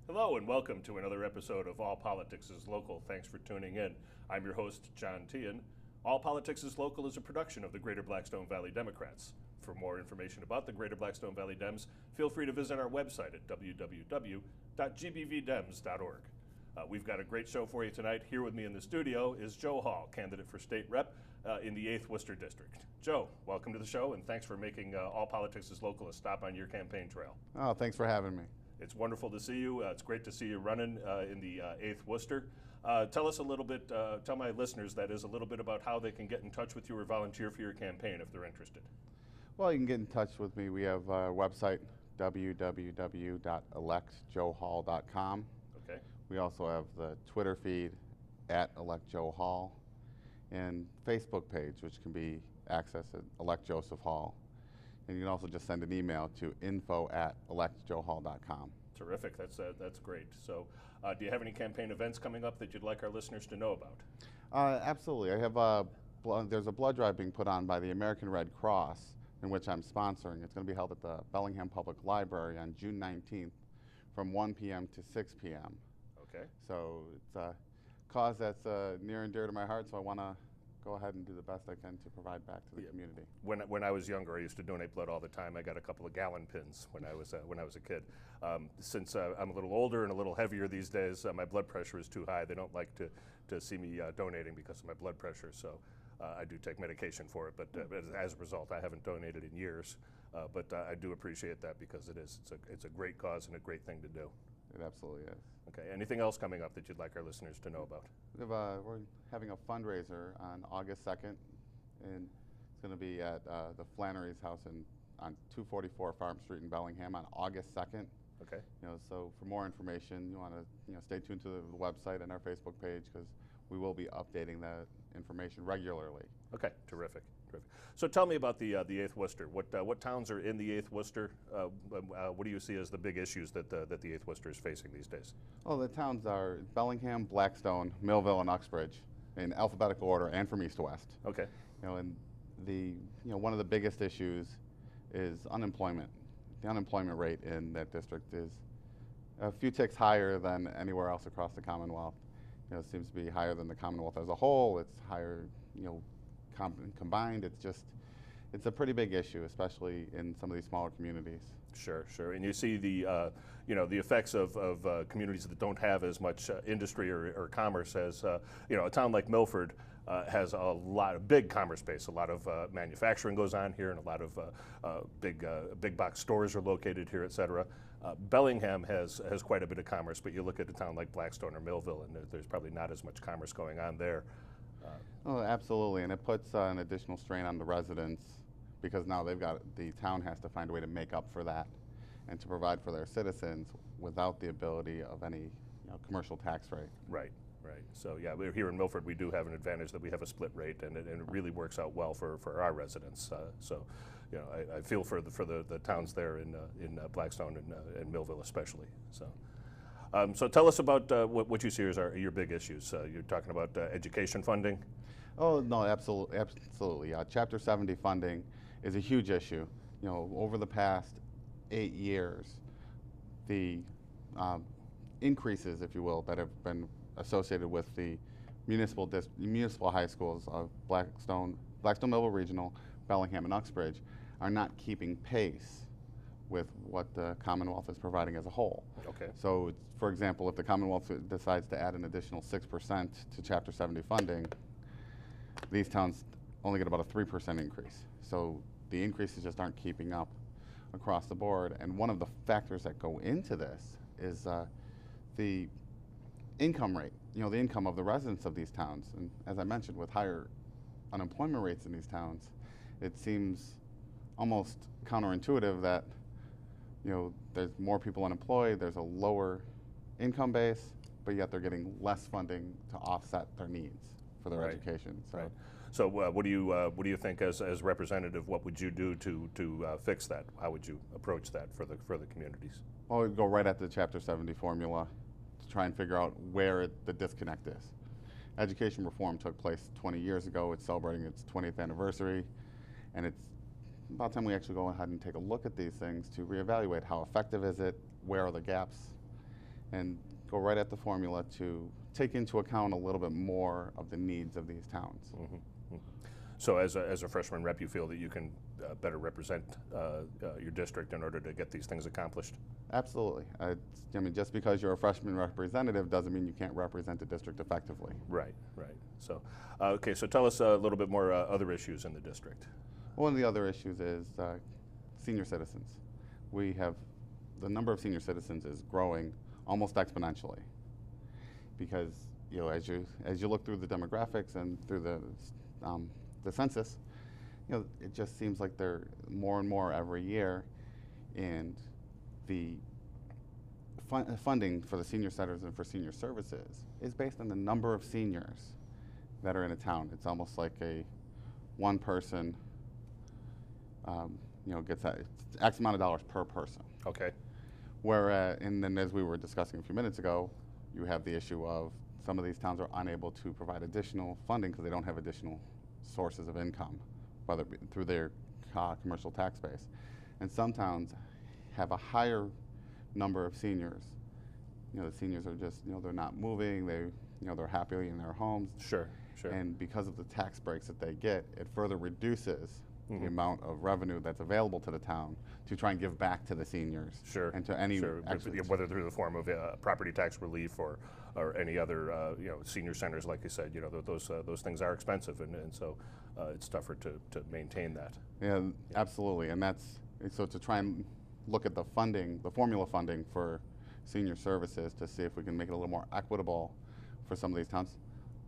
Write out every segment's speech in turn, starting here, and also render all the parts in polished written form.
Hello and welcome to another episode of All Politics is Local. Thanks for tuning in. I'm your host, John Tian. All Politics is Local is a production of the Greater Blackstone Valley Democrats. For more information about the Greater Blackstone Valley Dems, feel free to visit our website at www.gbvdems.org. We've got a great show for you tonight. Here with me in the studio is Joe Hall, candidate for state rep in the 8th Worcester District. Joe, welcome to the show and thanks for making All Politics is Local a stop on your campaign trail. Oh, thanks for having me. It's wonderful to see you. It's great to see you running in the 8th Worcester. Tell us a little bit, tell my listeners that is a little bit about how they can get in touch with you or volunteer for your campaign if they're interested. Well, you can get in touch with me. We have our website, www.electjoehall.com. Okay. We also have the Twitter feed @electjoehall and Facebook page, which can be accessed at electjosephhall. And you can also just send an email to info@electjoehall.com. Terrific. That's great. So, do you have any campaign events coming up that you'd like our listeners to know about? Absolutely. I have there's a blood drive being put on by the American Red Cross, in which I'm sponsoring. It's going to be held at the Bellingham Public Library on June 19th from 1 p.m. to 6 p.m. Okay. So it's a cause that's near and dear to my heart, so I want to go ahead and do the best I can to provide back to the community. When I was younger, I used to donate blood all the time. I got a couple of gallon pins when I was a kid. Since I'm a little older and a little heavier these days, my blood pressure is too high. They don't like to see me donating because of my blood pressure. So I do take medication for it. But as a result, I haven't donated in years. But I do appreciate that because it's a great cause and a great thing to do. It absolutely is. Okay. Anything else coming up that you'd like our listeners to know about? We're having a fundraiser on August 2nd, and it's going to be at the Flannery's house on 244 Farm Street in Bellingham on August 2nd. Okay. So for more information, you want to stay tuned to the website and our Facebook page because we will be updating that information regularly. Okay. Terrific. So tell me about the 8th Worcester. What towns are in the 8th Worcester? What do you see as the big issues that the 8th Worcester is facing these days? Well, the towns are Bellingham, Blackstone, Millville, and Uxbridge in alphabetical order and from east to west. Okay. And one of the biggest issues is unemployment. The unemployment rate in that district is a few ticks higher than anywhere else across the Commonwealth. It seems to be higher than the Commonwealth as a whole. It's higher, combined. It's a pretty big issue, especially in some of these smaller communities. Sure. And you see the effects of communities that don't have as much industry or commerce as a town like Milford has a big commerce base. A lot of manufacturing goes on here, and a lot of big box stores are located here, et cetera. Bellingham has quite a bit of commerce, but you look at a town like Blackstone or Millville, and there's probably not as much commerce going on there. Oh, absolutely, and it puts an additional strain on the residents because now the town has to find a way to make up for that and to provide for their citizens without the ability of any commercial tax rate. Right. So yeah, we're here in Milford. We do have an advantage that we have a split rate, and it really works out well for our residents. So I feel for the towns there in Blackstone and Millville especially. So tell us about what you see as your big issues. You're talking about education funding. Oh no, absolutely. Chapter 70 funding is a huge issue. Over the past 8 years, the increases, if you will, that have been associated with the municipal high schools of Blackstone, Millville Regional, Bellingham, and Uxbridge are not keeping pace with what the Commonwealth is providing as a whole. Okay. So, for example, if the Commonwealth decides to add an additional 6% to Chapter 70 funding, these towns only get about a 3% increase. So the increases just aren't keeping up across the board. And one of the factors that go into this is the income rate, the income of the residents of these towns. And as I mentioned, with higher unemployment rates in these towns, it seems almost counterintuitive that there's more people unemployed, there's a lower income base, but yet they're getting less funding to offset their needs for their education. So. Right. So what do you think as representative? What would you do to fix that? How would you approach that for the communities? Well, we'd go right at the Chapter 70 formula to try and figure out where the disconnect is. Education reform took place 20 years ago. It's celebrating its 20th anniversary, and it's about time we actually go ahead and take a look at these things to reevaluate how effective is it, where are the gaps, and go right at the formula to take into account a little bit more of the needs of these towns. Mm-hmm. Mm-hmm. So as a freshman rep, you feel that you can better represent your district in order to get these things accomplished? Absolutely. I mean, just because you're a freshman representative doesn't mean you can't represent the district effectively. Right, right. So, okay, so tell us a little bit more other issues in the district. One of the other issues is senior citizens. We have, the number of senior citizens is growing almost exponentially, because as you look through the demographics and through the census, it just seems like they're more and more every year, and the funding for the senior centers and for senior services is based on the number of seniors that are in a town. It's almost like a one person gets X amount of dollars per person. Okay. And then as we were discussing a few minutes ago, you have the issue of some of these towns are unable to provide additional funding because they don't have additional sources of income, whether it be through their commercial tax base. And some towns have a higher number of seniors. The seniors are just, they're not moving, they're happy in their homes. Sure, sure. And because of the tax breaks that they get, it further reduces the amount of revenue that's available to the town to try and give back to the seniors. Sure. And to any whether through the form of property tax relief or any other senior centers, like you said, those things are expensive, and so it's tougher to maintain that. Yeah, absolutely. And so to try and look at the funding, the formula funding for senior services, to see if we can make it a little more equitable for some of these towns.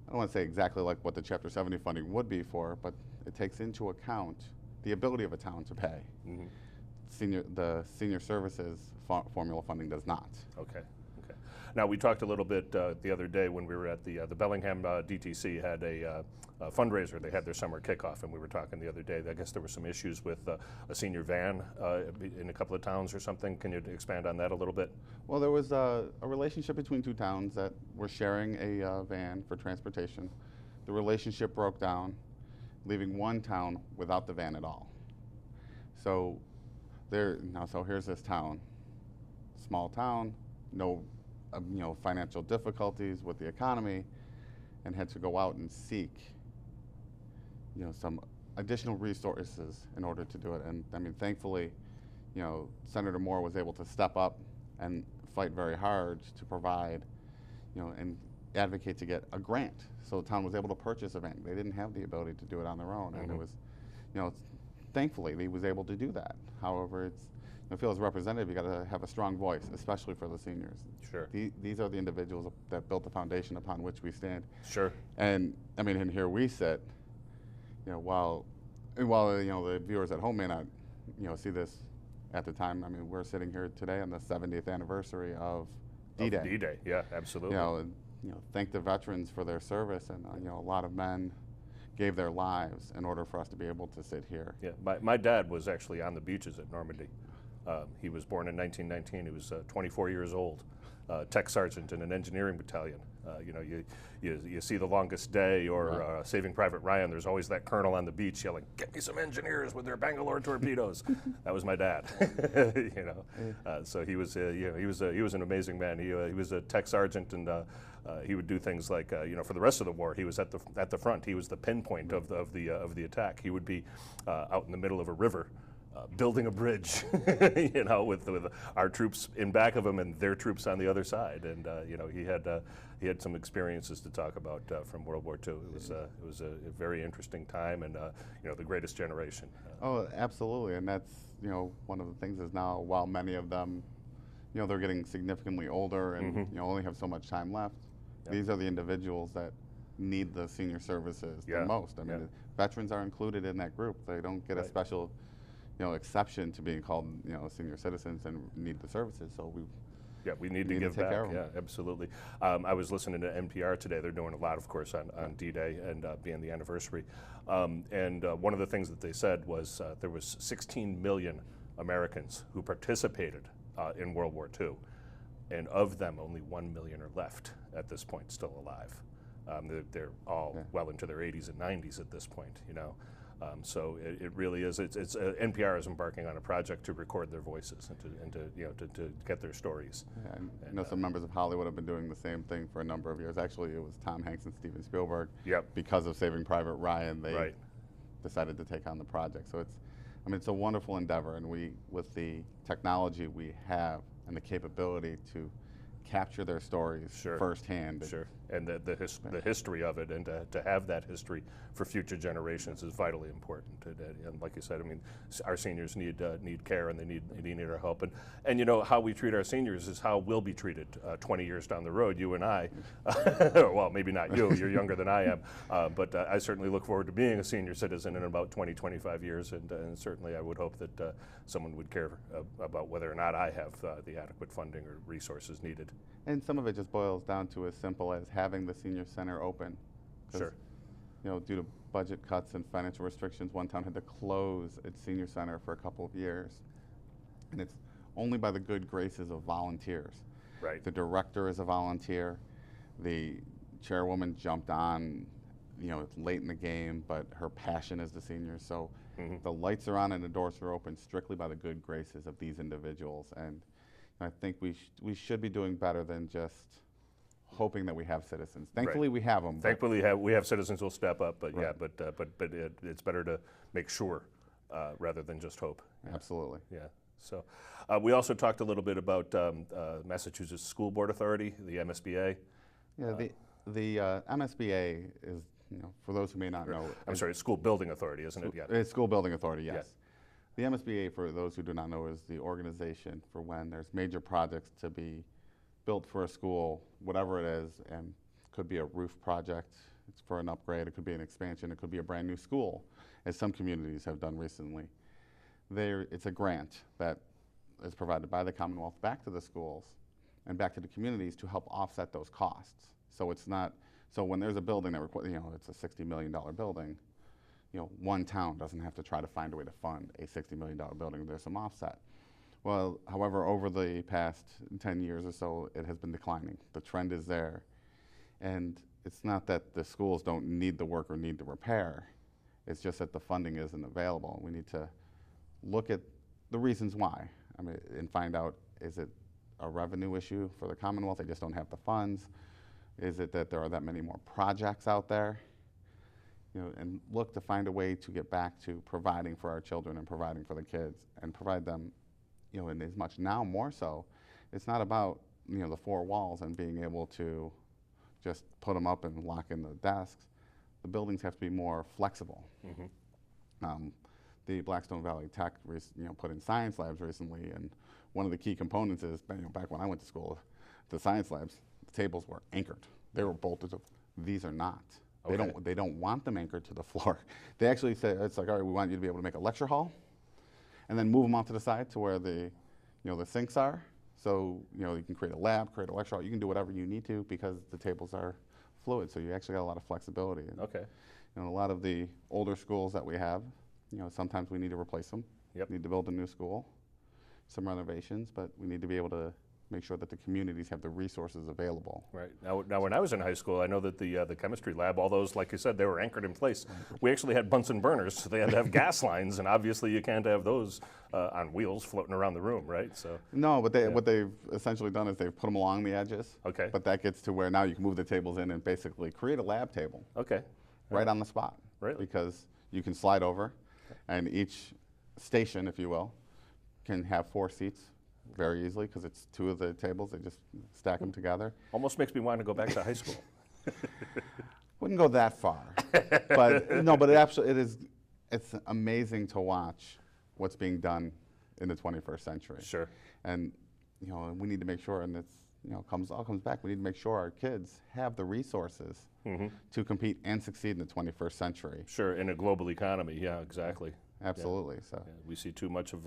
I don't want to say exactly like what the Chapter 70 funding would be for, but it takes into account the ability of a town to pay. Mm-hmm. The senior services formula funding does not. Okay. Okay. Now, we talked a little bit the other day when we were at the Bellingham DTC had a fundraiser. They had their summer kickoff, and we were talking the other day. I guess there were some issues with a senior van in a couple of towns or something. Can you expand on that a little bit? Well, there was a relationship between two towns that were sharing a van for transportation. The relationship broke down, leaving one town without the van at all. So here's this town, small town, no financial difficulties with the economy, and had to go out and seek some additional resources in order to do it. And I mean, thankfully, Senator Moore was able to step up and fight very hard to provide, and advocate to get a grant. So the town was able to purchase a van. They didn't have the ability to do it on their own, and it was, thankfully he was able to do that. However, I feel as a representative, you got to have a strong voice, especially for the seniors. Sure. These are the individuals that built the foundation upon which we stand. Sure. And I mean, and here we sit, while the viewers at home may not, see this at the time. I mean, we're sitting here today on the 70th anniversary of D-Day. D-Day, yeah, absolutely. Thank the veterans for their service, and a lot of men gave their lives in order for us to be able to sit here. Yeah, my dad was actually on the beaches at Normandy. He was born in 1919. He was 24 years old, tech sergeant in an engineering battalion. You see The Longest Day or Right. Saving Private Ryan. There's always that colonel on the beach yelling, "Get me some engineers with their Bangalore torpedoes." That was my dad. So he was an amazing man. He was a tech sergeant, and he would do things like for the rest of the war, he was at the front. He was the pinpoint of the attack. He would be out in the middle of a river, building a bridge, with our troops in back of him and their troops on the other side. And he had some experiences to talk about from World War II. It was a very interesting time, and the greatest generation. Oh, absolutely, and that's one of the things is now, while many of them, they're getting significantly older and only have so much time left. Yep. These are the individuals that need the senior services the most. I mean, veterans are included in that group. They don't get a special exception to being called, senior citizens and need the services. So Yeah, we need to need to give take back. care of Yeah, them. absolutely. I was listening to NPR today. They're doing a lot, of course, on D-Day and being the anniversary. And one of the things that they said was there was 16 million Americans who participated in World War II. And of them, only 1 million are left at this point, still alive. They're all well into their 80s and 90s at this point, you know. So it really is. NPR is embarking on a project to record their voices and to get their stories. Yeah, and I know some members of Hollywood have been doing the same thing for a number of years. Actually, it was Tom Hanks and Steven Spielberg. Yep. Because of Saving Private Ryan, they decided to take on the project. So it's a wonderful endeavor, and with the technology we have and the capability to capture their stories firsthand. Sure, and the history of it, and to have that history for future generations is vitally important. And like you said, I mean, our seniors need care, and they need our help. And you know, how we treat our seniors is how we'll be treated 20 years down the road, you and I. Well, maybe not you, you're younger than I am, but I certainly look forward to being a senior citizen in about 20, 25 years, and certainly I would hope that someone would care about whether or not I have the adequate funding or resources needed. And some of it just boils down to as simple as having the senior center open. Sure. You know, due to budget cuts and financial restrictions, one town had to close its senior center for a couple of years. And it's only by the good graces of volunteers. Right. The director is a volunteer. The chairwoman jumped on, you know, late in the game, but her passion is the seniors. So the lights are on and the doors are open strictly by the good graces of these individuals. And I think we should be doing better than just hoping that we have citizens. Thankfully, we have them. Thankfully, we have citizens who'll step up. But it's better to make sure rather than just hope. Absolutely. Yeah. So we also talked a little bit about Massachusetts School Board Authority, the MSBA. Yeah. The MSBA is, you know, for those who may not know. I'm sorry, School Building Authority, isn't it? Yeah. It's School Building Authority. Yes. The MSBA, for those who do not know, is the organization for when there's major projects to be built for a school, whatever it is, and could be a roof project, it's for an upgrade, it could be an expansion, it could be a brand new school, as some communities have done recently. It's a grant that is provided by the Commonwealth back to the schools and back to the communities to help offset those costs. So it's not, so when there's a building that requires, you know, it's a $60 million building, you know, one town doesn't have to try to find a way to fund a $60 million building. There's some offset. Well, however, over the past 10 years or so, it has been declining. The trend is there. And it's not that the schools don't need the work or need the repair. It's just that the funding isn't available. We need to look at the reasons why. I mean, and find out, is it a revenue issue for the Commonwealth? They just don't have the funds. Is it that there are that many more projects out there? You know, and look to find a way to get back to providing for our children and providing for the kids and provide them, you know, and as much now more so, it's not about, you know, the four walls and being able to just put them up and lock in the desks. The buildings have to be more flexible. The Blackstone Valley Tech, you know, put in science labs recently, and one of the key components is, you know, back when I went to school, the science labs, the tables were anchored. They were bolted. These are not. Okay. They don't want them anchored to the floor. They actually say, it's like, all right, we want you to be able to make a lecture hall, and then move them off to the side to where the, you know, the sinks are. So, you know, you can create a lab, create a lecture hall. You can do whatever you need to because the tables are fluid. So you actually got a lot of flexibility. And, Okay. you know, a lot of the older schools that we have, you know, sometimes we need to replace them. Yep. Need to build a new school, some renovations, but we need to be able to make sure that the communities have the resources available. Right. Now, when I was in high school, I know that the chemistry lab, all those, like you said, they were anchored in place. We actually had Bunsen burners, so they had to have gas lines, and obviously you can't have those on wheels floating around the room, right? So. No, but what they've essentially done is they've put them along the edges. Okay. But that gets to where now you can move the tables in and basically create a lab table. Okay. Right on the spot. Really? Because you can slide over, and each station, if you will, can have 4 seats very easily because it's 2 of the tables. They just stack them together. Almost makes me want to go back to high school. Wouldn't go that far, but no. But it's amazing to watch what's being done in the 21st century. Sure. And you know, we need to make sure, and it's, you know, all comes back. We need to make sure our kids have the resources to compete and succeed in the 21st century. Sure, in a global economy, yeah, exactly. absolutely. So Yeah, we see too much of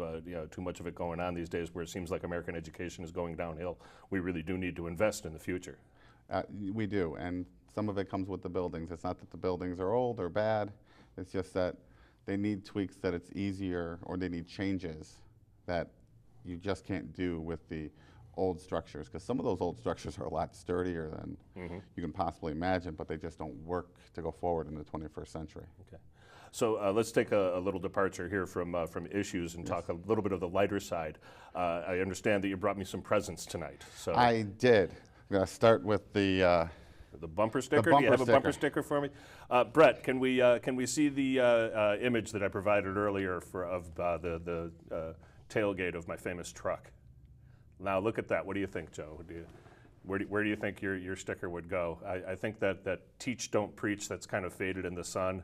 too much of it going on these days, where it seems like American education is going downhill. We really do need to invest in the future. we do, and some of it comes with the buildings. It's not that the buildings are old or bad. It's just that they need tweaks, that it's easier, or they need changes that you just can't do with the old structures, because some of those old structures are a lot sturdier than you can possibly imagine, but they just don't work to go forward in the 21st century. Okay. So let's take a little departure here from issues and talk a little bit of the lighter side. I understand that you brought me some presents tonight. So I did. I'm going to start with the bumper sticker. bumper Do you have a bumper sticker. sticker for me? Brett, can we see the image that I provided earlier of the tailgate of my famous truck? Now look at that. What do you think, Joe? Where do you think your sticker would go? I think that teach, don't preach, that's kind of faded in the sun.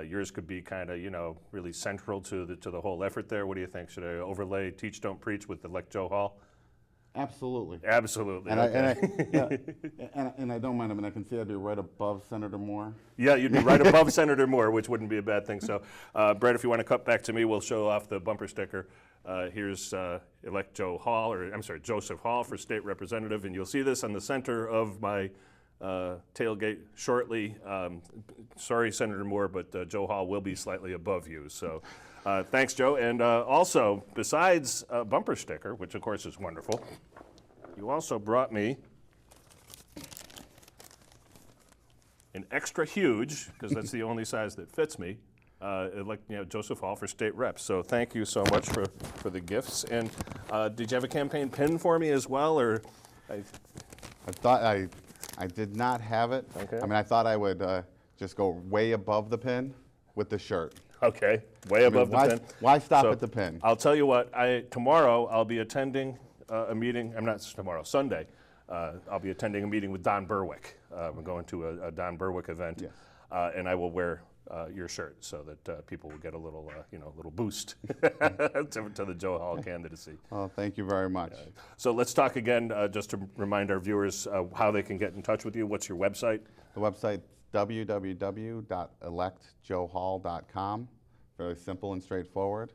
Yours could be kind of, really central to the whole effort there. What do you think? Should I overlay teach, don't preach with elect Joe Hall? Absolutely. Absolutely. And, okay. and I don't mind. I mean, I can see I'd be right above Senator Moore. Yeah, you'd be right above Senator Moore, which wouldn't be a bad thing. So, Brett, if you want to cut back to me, we'll show off the bumper sticker. Here's elect Joe Hall, or I'm sorry, Joseph Hall for state representative, and you'll see this on the center of my tailgate shortly. Sorry, Senator Moore, but Joe Hall will be slightly above you. So, thanks, Joe. And also, besides a bumper sticker, which of course is wonderful, you also brought me an extra huge, because that's the only size that fits me, Joseph Hall for state rep. So thank you so much for the gifts. And did you have a campaign pin for me as well, or? I thought I did not have it. Okay. I mean, I thought I would just go way above the pin with the shirt. Okay, way above the pin. Why stop So, at the pin? I'll tell you what, tomorrow I'll be attending a meeting, I'm not tomorrow, Sunday, I'll be attending a meeting with Don Berwick. We're going to a Don Berwick event, Yes. And I will wear your shirt so that people will get a little, little boost to the Joe Hall candidacy. Well, thank you very much. So let's talk again, just to remind our viewers how they can get in touch with you. What's your website? The website's www.electjoehall.com. Very simple and straightforward.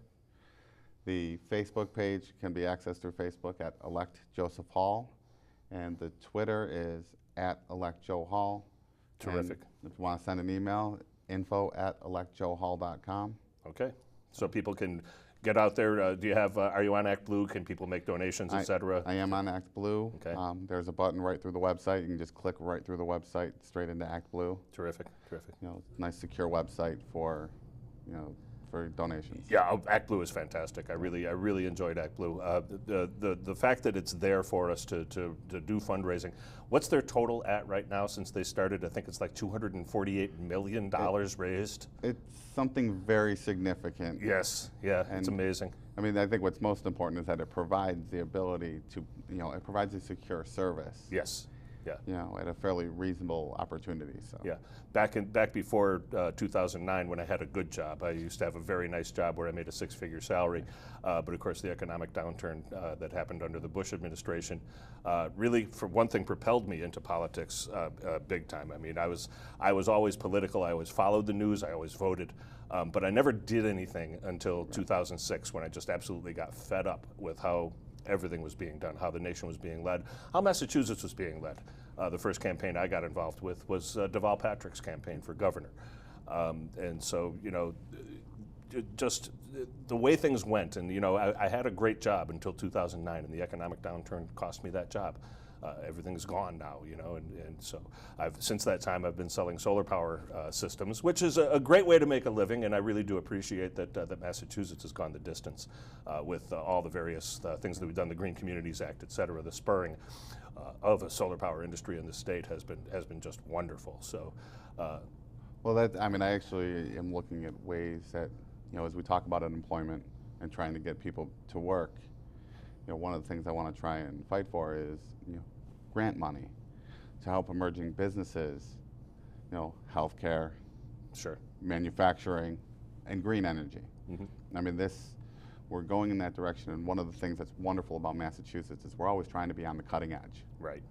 The Facebook page can be accessed through Facebook at Elect Joseph Hall, and the Twitter is at Elect Joe Hall. Terrific. And if you want to send an email, info@electjoehall.com. Okay, so people can get out there. Are you on Act Blue? Can people make donations, et cetera? I am on Act Blue. Okay. There's a button right through the website. You can just click right through the website straight into Act Blue. Terrific, terrific. Nice secure website for, for donations. Yeah, Act Blue is fantastic. I really enjoyed Act Blue. The fact that it's there for us to do fundraising. What's their total at right now since they started? I think it's like $248 million raised. It's something very significant. Yes, yeah, it's amazing. I mean, I think what's most important is that it provides the ability to, it provides a secure service. Yes, yeah. At a fairly reasonable opportunity. So. Yeah, back before 2009, when I had a good job, I used to have a very nice job where I made a six-figure salary. But of course, the economic downturn that happened under the Bush administration really, for one thing, propelled me into politics big time. I mean, I was always political. I always followed the news. I always voted. But I never did anything until 2006, when I just absolutely got fed up with how everything was being done, how the nation was being led, how Massachusetts was being led. The first campaign I got involved with was Deval Patrick's campaign for governor. And so, just the way things went, and I had a great job until 2009, and the economic downturn cost me that job. Everything's gone now, and so since that time I've been selling solar power systems, which is a great way to make a living, and I really do appreciate that Massachusetts has gone the distance with all the various things that we've done, the Green Communities Act, et cetera. The spurring of a solar power industry in the state has been just wonderful. So, well, I actually am looking at ways that, as we talk about unemployment and trying to get people to work, one of the things I want to try and fight for is, grant money to help emerging businesses, healthcare, sure, manufacturing, and green energy. Mm-hmm. I mean, we're going in that direction, and one of the things that's wonderful about Massachusetts is we're always trying to be on the cutting edge. Right.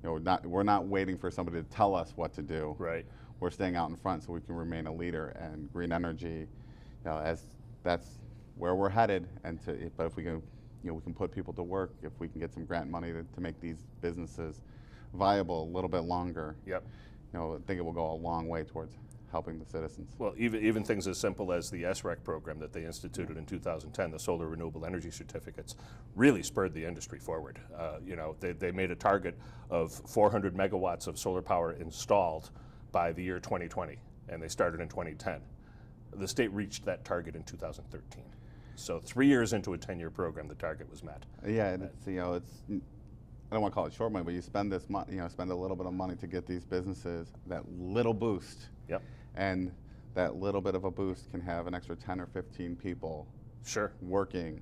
We're not waiting for somebody to tell us what to do. Right. We're staying out in front so we can remain a leader, and green energy, as that's where we're headed. And but if we can, we can put people to work, if we can get some grant money to make these businesses viable a little bit longer, Yep. I think it will go a long way towards helping the citizens. Well, even things as simple as the SREC program that they instituted in 2010, the Solar Renewable Energy Certificates, really spurred the industry forward. They made a target of 400 megawatts of solar power installed by the year 2020, and they started in 2010. The state reached that target in 2013. So 3 years into a 10-year program, the target was met. Yeah, and it's, I don't want to call it short money, but you spend this money, spend a little bit of money to get these businesses that little boost. Yep. And that little bit of a boost can have an extra 10 or 15 people Sure. working,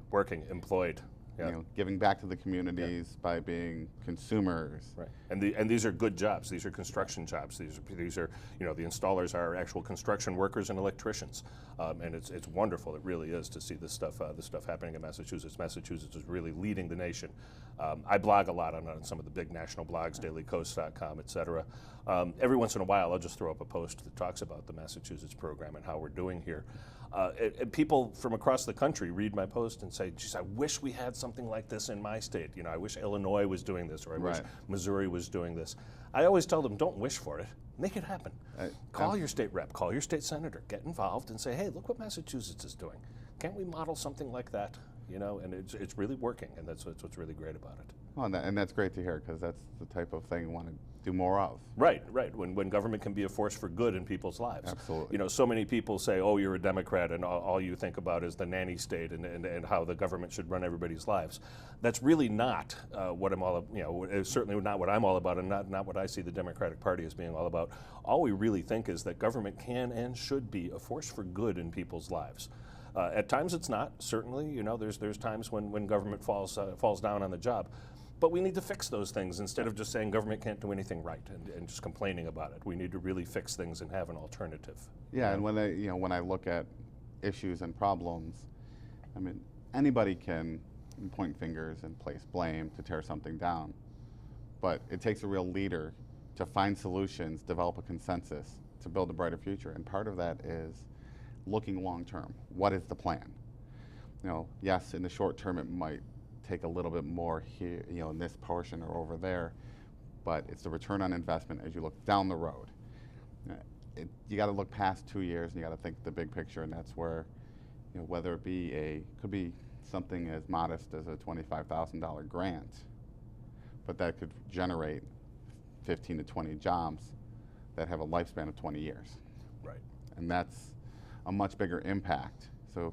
Employed. Yeah. Giving back to the communities by being consumers. Right. And these are good jobs. These are construction jobs. These are the installers are actual construction workers and electricians. And it's wonderful. It really is to see this stuff happening in Massachusetts. Massachusetts is really leading the nation. I blog a lot on some of the big national blogs, dailycoast.com, et cetera. Every once in a while, I'll just throw up a post that talks about the Massachusetts program and how we're doing here. And people from across the country read my post and say, geez, I wish we had something like this in my state. I wish Illinois was doing this, or I wish Missouri was doing this. I always tell them, don't wish for it. Make it happen. Call your state rep, call your state senator, get involved and say, hey, look what Massachusetts is doing. Can't we model something like that? And it's really working, and that's what's really great about it. Well, and that's great to hear, because that's the type of thing we want to do more of. Right. When government can be a force for good in people's lives. Absolutely. So many people say, oh, you're a Democrat, and all you think about is the nanny state and how the government should run everybody's lives. That's really not what I'm all, it's certainly not what I'm all about, and not what I see the Democratic Party as being all about. All we really think is that government can and should be a force for good in people's lives. At times it's not, certainly, there's times when government falls down on the job. But we need to fix those things instead of just saying government can't do anything right and just complaining about it. We need to really fix things and have an alternative. Yeah, and when I look at issues and problems, anybody can point fingers and place blame to tear something down. But it takes a real leader to find solutions, develop a consensus to build a brighter future. And part of that is looking long term. What is the plan? Yes, in the short term it might take a little bit more here, in this portion or over there, but it's the return on investment as you look down the road. You got to look past 2 years, and you got to think the big picture, and that's where, whether it be could be something as modest as a $25,000 grant, but that could generate 15 to 20 jobs that have a lifespan of 20 years. Right. And that's a much bigger impact. So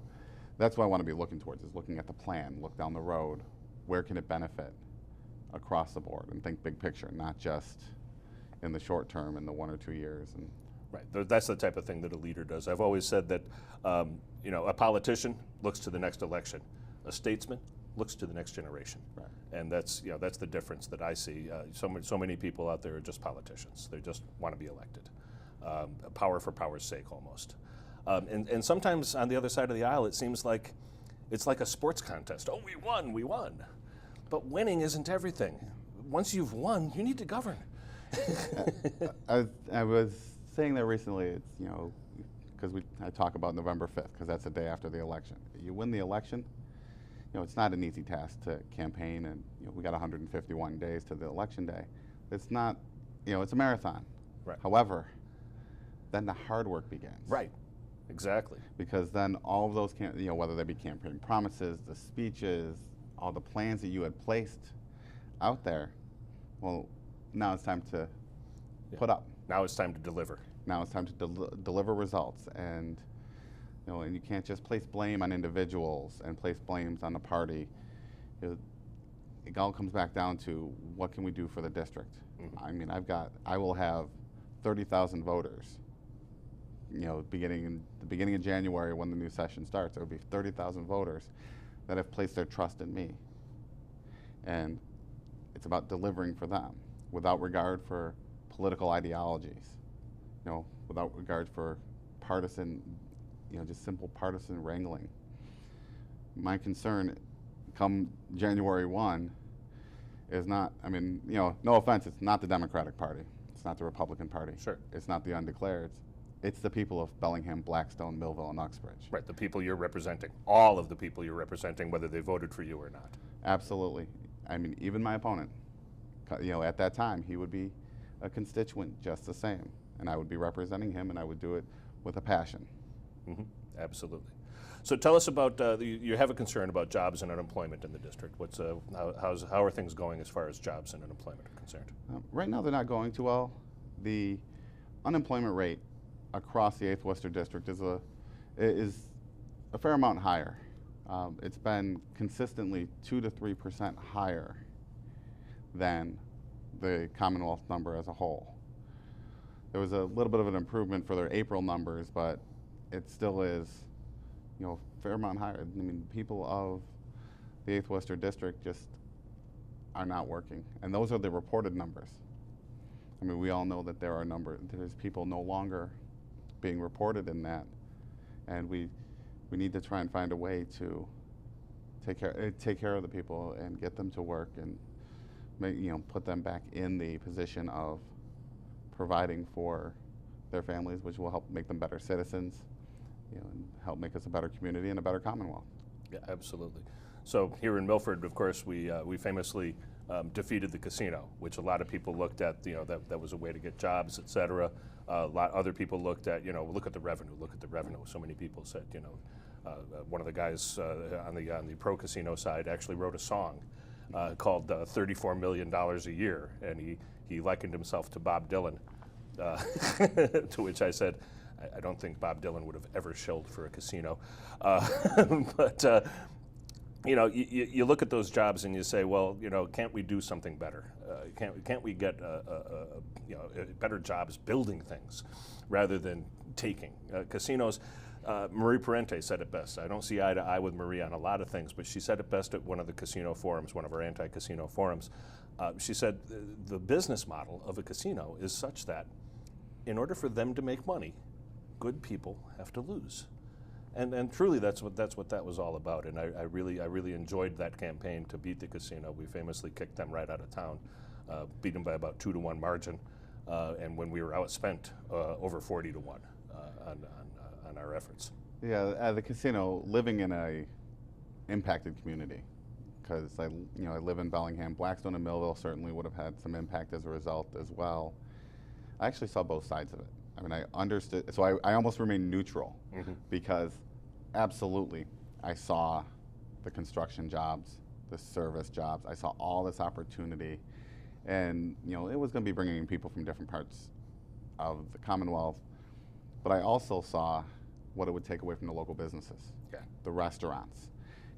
that's what I want to be looking towards, is looking at the plan, look down the road, where can it benefit across the board, and think big picture, not just in the short term, in the 1 or 2 years. And right, that's the type of thing that a leader does. I've always said that a politician looks to the next election, a statesman looks to the next generation. Right. And that's the difference that I see. So many people out there are just politicians. They just want to be elected, power for power's sake almost. And sometimes on the other side of the aisle, it seems like it's like a sports contest. Oh, we won. But winning isn't everything. Once you've won, you need to govern. I was saying that recently, it's, because I talk about November 5th, because that's the day after the election. You win the election, it's not an easy task to campaign, and we got 151 days to the election day. It's not, it's a marathon. Right. However, then the hard work begins. Right. Exactly. Because then all of those, whether they be campaign promises, the speeches, all the plans that you had placed out there, well, now it's time to put up. Now it's time to deliver. Now it's time to deliver results, and and you can't just place blame on individuals and place blames on the party. It all comes back down to what can we do for the district. Mm-hmm. I will have 30,000 voters. Beginning in the beginning of January, when the new session starts, there will be 30,000 voters that have placed their trust in me. And it's about delivering for them without regard for political ideologies, without regard for partisan, just simple partisan wrangling. My concern come January 1 is not, no offense, it's not the Democratic Party. It's not the Republican Party. Sure. It's not the undeclareds. It's the people of Bellingham, Blackstone, Millville, and Uxbridge. Right, the people you're representing, all of the people you're representing, whether they voted for you or not. Absolutely. I mean, even my opponent, at that time, he would be a constituent just the same. And I would be representing him, and I would do it with a passion. Mm-hmm. Absolutely. So tell us about, you have a concern about jobs and unemployment in the district. What's, how are things going as far as jobs and unemployment are concerned? Right now, they're not going too well. The unemployment rate across the 8th Worcester District is a fair amount higher. It's been consistently 2 to 3% higher than the Commonwealth number as a whole. There was a little bit of an improvement for their April numbers, but it still is, a fair amount higher. I mean, people of the 8th Worcester District just are not working, and those are the reported numbers. I mean, we all know that there's people no longer being reported in that, and we need to try and find a way to take care of the people and get them to work and put them back in the position of providing for their families, which will help make them better citizens, and help make us a better community and a better Commonwealth. Yeah, absolutely. So here in Milford, of course, we famously defeated the casino, which a lot of people looked at, that was a way to get jobs, et cetera. A lot other people looked at, look at the revenue, So many people said, one of the guys on the pro casino side actually wrote a song called $34 million a year, and he likened himself to Bob Dylan, to which I said, I don't think Bob Dylan would have ever shilled for a casino. But you look at those jobs and you say, well, can't we do something better? Can't we get better jobs building things rather than taking? Casinos, Marie Parente said it best. I don't see eye to eye with Marie on a lot of things, but she said it best at one of the casino forums, one of our anti-casino forums. She said the business model of a casino is such that in order for them to make money, good people have to lose. And truly, that's what that was all about. And I really enjoyed that campaign to beat the casino. We famously kicked them right out of town, beat them by about 2-1 margin, and when we were outspent, over 40-1 on our efforts. Yeah, the casino, living in a impacted community, because I live in Bellingham, Blackstone and Millville certainly would have had some impact as a result as well. I actually saw both sides of it. I mean, I understood, so I almost remained neutral, because absolutely I saw the construction jobs, the service jobs, I saw all this opportunity, and it was going to be bringing in people from different parts of the Commonwealth, but I also saw what it would take away from the local businesses, the restaurants,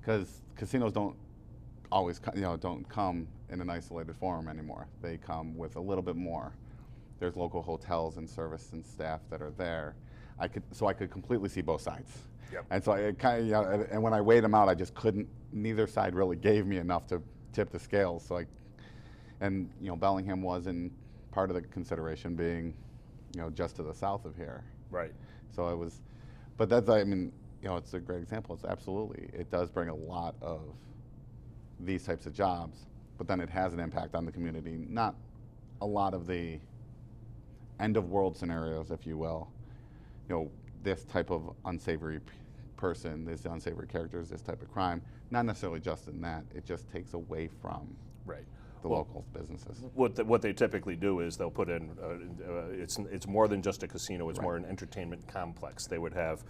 because casinos don't always don't come in an isolated form anymore. They come with a little bit more. There's local hotels and service and staff that are there. I could completely see both sides. Yep. And so I kind of, and when I weighed them out, I just couldn't. Neither side really gave me enough to tip the scales. So Bellingham wasn't part of the consideration, being, just to the south of here. Right. So it was, but that's, I mean, it's a great example. It's absolutely, it does bring a lot of these types of jobs, but then it has an impact on the community. Not a lot of the end of world scenarios, if you will. This type of unsavory person, this unsavory characters, this type of crime, not necessarily just in that. It just takes away from the local businesses. What they typically do is they'll put in, it's more than just a casino, it's more an entertainment complex. They would have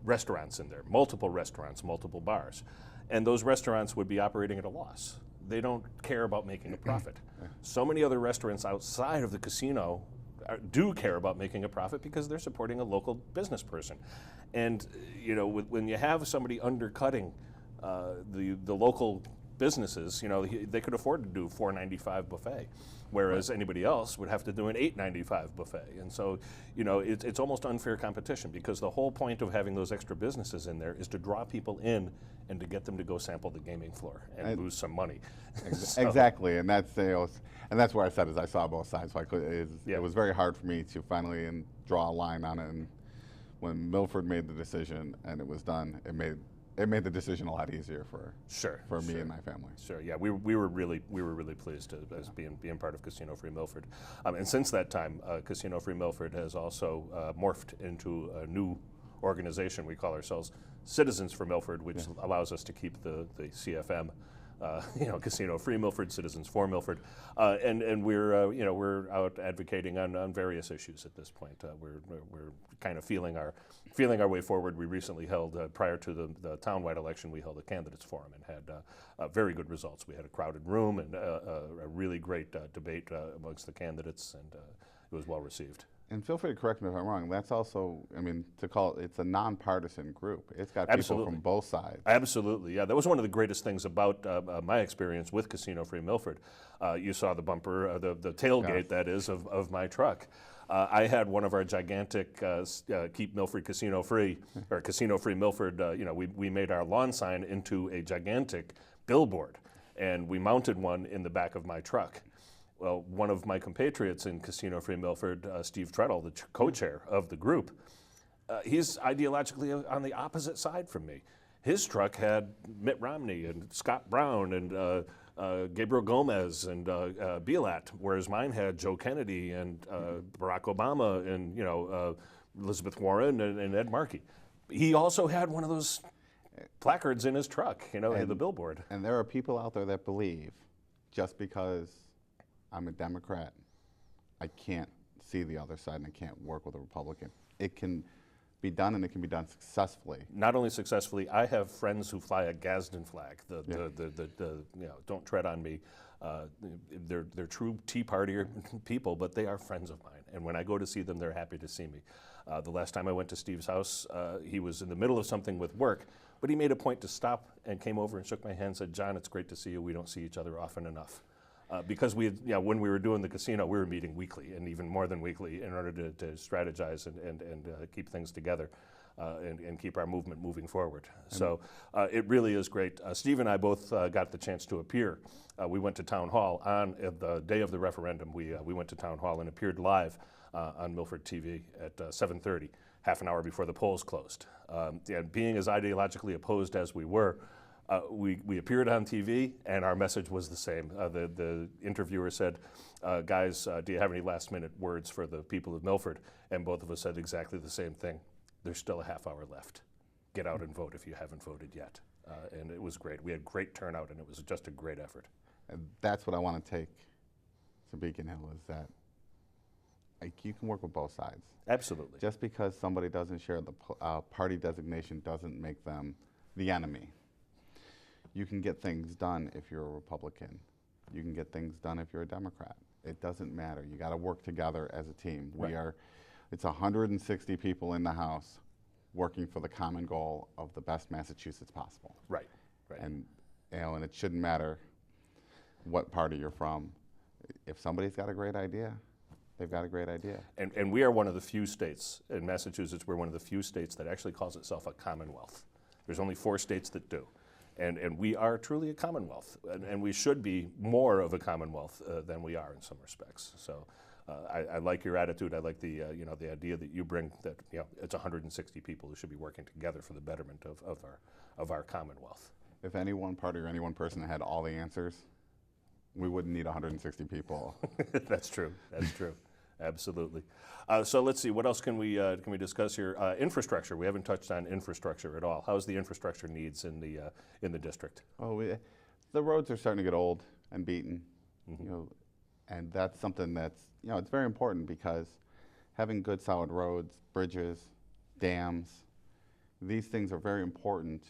restaurants in there, multiple restaurants, multiple bars. And those restaurants would be operating at a loss. They don't care about making a profit. So many other restaurants outside of the casino do care about making a profit because they're supporting a local business person. And when you have somebody undercutting the local businesses, they could afford to do $4.95 buffet, whereas anybody else would have to do an $8.95 buffet. And so, it's almost unfair competition, because the whole point of having those extra businesses in there is to draw people in and to get them to go sample the gaming floor and lose some money. Exactly, and that's where I said, as I saw both sides. So it was very hard for me to finally draw a line on it. And when Milford made the decision and it was done, it made it made the decision a lot easier for Sure. me sure. and my family. Sure. Yeah, we were really pleased as being part of Casino Free Milford, and since that time, Casino Free Milford has also morphed into a new organization. We call ourselves Citizens for Milford, which allows us to keep the CFM. Casino Free Milford, Citizens for Milford, and we're out advocating on various issues at this point. We're kind of feeling our way forward. We recently held, prior to the townwide election, we held a candidates forum and had very good results. We had a crowded room and a really great debate amongst the candidates, and it was well received. And feel free to correct me if I'm wrong. That's also, I mean, it's a nonpartisan group. It's got people Absolutely. from both sides. Absolutely, yeah. That was one of the greatest things about my experience with Casino Free Milford. You saw the bumper, the tailgate, that is, of my truck. I had one of our gigantic Keep Milford Casino Free, or Casino Free Milford, we made our lawn sign into a gigantic billboard, and we mounted one in the back of my truck. Well, one of my compatriots in Casino Free Milford, Steve Treadle, the co-chair of the group, he's ideologically on the opposite side from me. His truck had Mitt Romney and Scott Brown and Gabriel Gomez and Bielat, whereas mine had Joe Kennedy and Barack Obama and Elizabeth Warren and Ed Markey. He also had one of those placards in his truck, the billboard. And there are people out there that believe just because I'm a Democrat, I can't see the other side and I can't work with a Republican. It can be done, and it can be done successfully. Not only successfully, I have friends who fly a Gadsden flag. Don't tread on me. They're true Tea Party people, but they are friends of mine. And when I go to see them, they're happy to see me. The last time I went to Steve's house, he was in the middle of something with work, but he made a point to stop and came over and shook my hand and said, "John, it's great to see you. We don't see each other often enough." Because when we were doing the casino, we were meeting weekly, and even more than weekly, in order to strategize and keep things together and keep our movement moving forward. So it really is great. Steve and I both got the chance to appear. We went to town hall on the day of the referendum. We went to town hall and appeared live on Milford TV at 7:30, half an hour before the polls closed. And being as ideologically opposed as we were, we appeared on TV, and our message was the same. The interviewer said, "Guys, do you have any last-minute words for the people of Milford?" And both of us said exactly the same thing. There's still a half hour left. Get out and vote if you haven't voted yet. And it was great. We had great turnout, and it was just a great effort. And that's what I want to take to Beacon Hill, is that you can work with both sides. Absolutely. Just because somebody doesn't share the party designation doesn't make them the enemy. You can get things done if you're a Republican. You can get things done if you're a Democrat. It doesn't matter. You got to work together as a team. Right. It's 160 people in the House working for the common goal of the best Massachusetts possible. Right. And and it shouldn't matter what party you're from. If somebody's got a great idea, they've got a great idea. And we are one of the few states in Massachusetts. We're one of the few states that actually calls itself a commonwealth. There's only 4 states that do. And we are truly a commonwealth, and we should be more of a commonwealth than we are in some respects. So I like your attitude. I like the the idea that you bring, that it's 160 people who should be working together for the betterment of our commonwealth. If any one party or any one person had all the answers, we wouldn't need 160 people. That's true. That's true. Absolutely. So let's see, what else can we discuss here? Infrastructure. We haven't touched on infrastructure at all. How's the infrastructure needs in the district? Oh, the roads are starting to get old and beaten, and that's something that's it's very important, because having good solid roads, bridges, dams, these things are very important